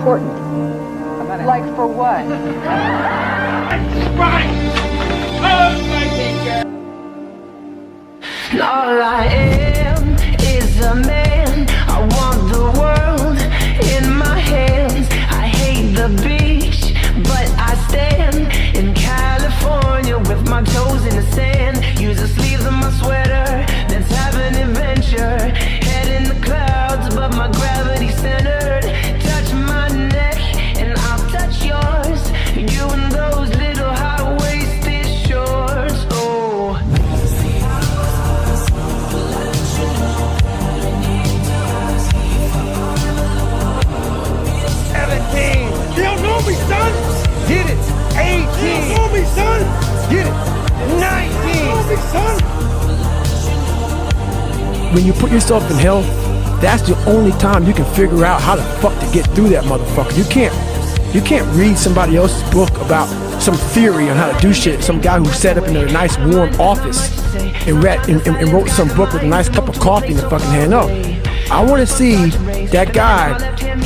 important. Like for what? All I am is a man. I want the world in my hands. I hate the beach, but I stand in California with my toes in the sand. Use the sleeves of my sweater. Let's have an adventure. Head in the clouds, but my gravity's centered. Touch my neck and I'll touch yours. You and those little high-waisted shorts. Oh. 17. You don't know me, son. Get it. 18. You don't know me, son. Get it. 19. You don't know me, son. When you put yourself in hell, that's the only time you can figure out how the fuck to get through that motherfucker. You can't read somebody else's book about some theory on how to do shit. Some guy who sat up in a nice warm office and wrote some book with a nice cup of coffee in the fucking hand. No, I want to see that guy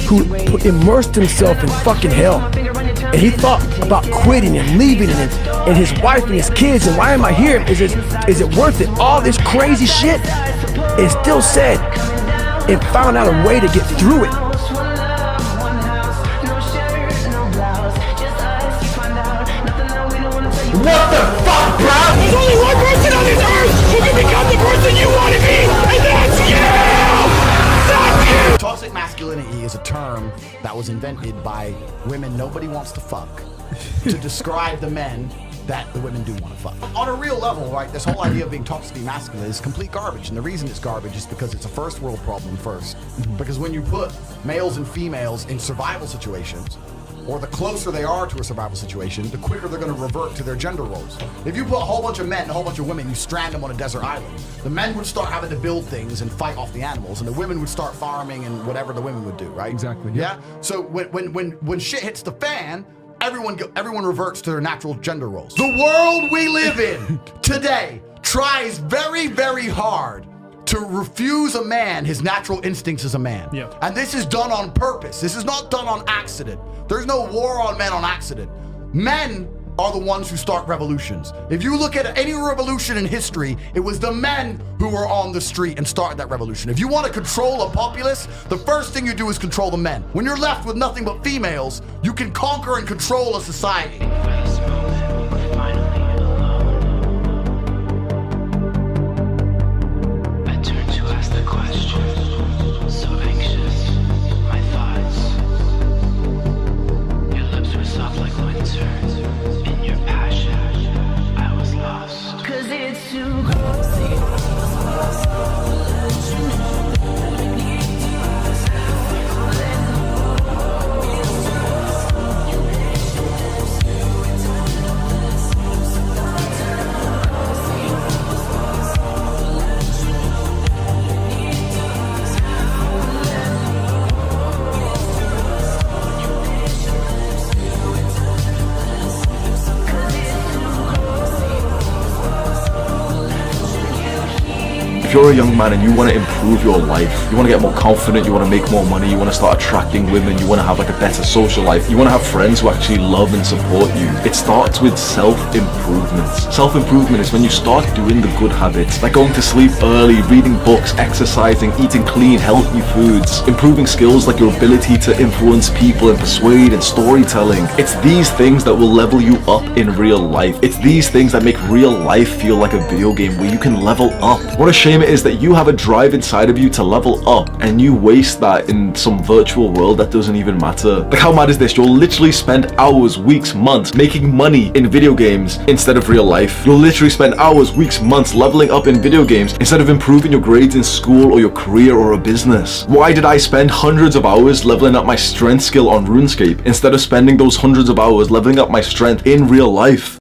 who immersed himself in fucking hell, and he thought about quitting and leaving and his wife and his kids, and why am I here? Is it worth it? All this crazy shit, and still said and found out a way to get through it. What the fuck, bro? There's only one person on this earth who can become the person you want to be, and that's you! Fuck you! Toxic masculinity is a term that was invented by women nobody wants to fuck to describe the men that the women do want to fuck. On a real level, right, this whole idea of being toxically masculine is complete garbage, and the reason it's garbage is because it's a first world problem first. Because when you put males and females in survival situations, or the closer they are to a survival situation, the quicker they're going to revert to their gender roles. If you put a whole bunch of men and a whole bunch of women, you strand them on a desert island, the men would start having to build things and fight off the animals, and the women would start farming and whatever the women would do, right? Exactly. Yeah? So when shit hits the fan, everyone reverts to their natural gender roles. The world we live in today tries very, very hard to refuse a man his natural instincts as a man. Yeah. And this is done on purpose. This is not done on accident. There's no war on men on accident. Men are the ones who start revolutions. If you look at any revolution in history, it was the men who were on the street and started that revolution. If you want to control a populace, the first thing you do is control the men. When you're left with nothing but females, you can conquer and control a society. If you're a young man and you want to improve your life, you want to get more confident, you want to make more money, you want to start attracting women, you want to have like a better social life, you want to have friends who actually love and support you, it starts with self-improvement. Self-improvement is when you start doing the good habits, like going to sleep early, reading books, exercising, eating clean, healthy foods, improving skills like your ability to influence people and persuade and storytelling. It's these things that will level you up in real life. It's these things that make real life feel like a video game where you can level up. What a shame it is that you have a drive inside of you to level up and you waste that in some virtual world that doesn't even matter. Like, how mad is this? You'll literally spend hours, weeks, months making money in video games instead of real life. You'll literally spend hours, weeks, months leveling up in video games instead of improving your grades in school or your career or a business. Why did I spend hundreds of hours leveling up my strength skill on RuneScape instead of spending those hundreds of hours leveling up my strength in real life?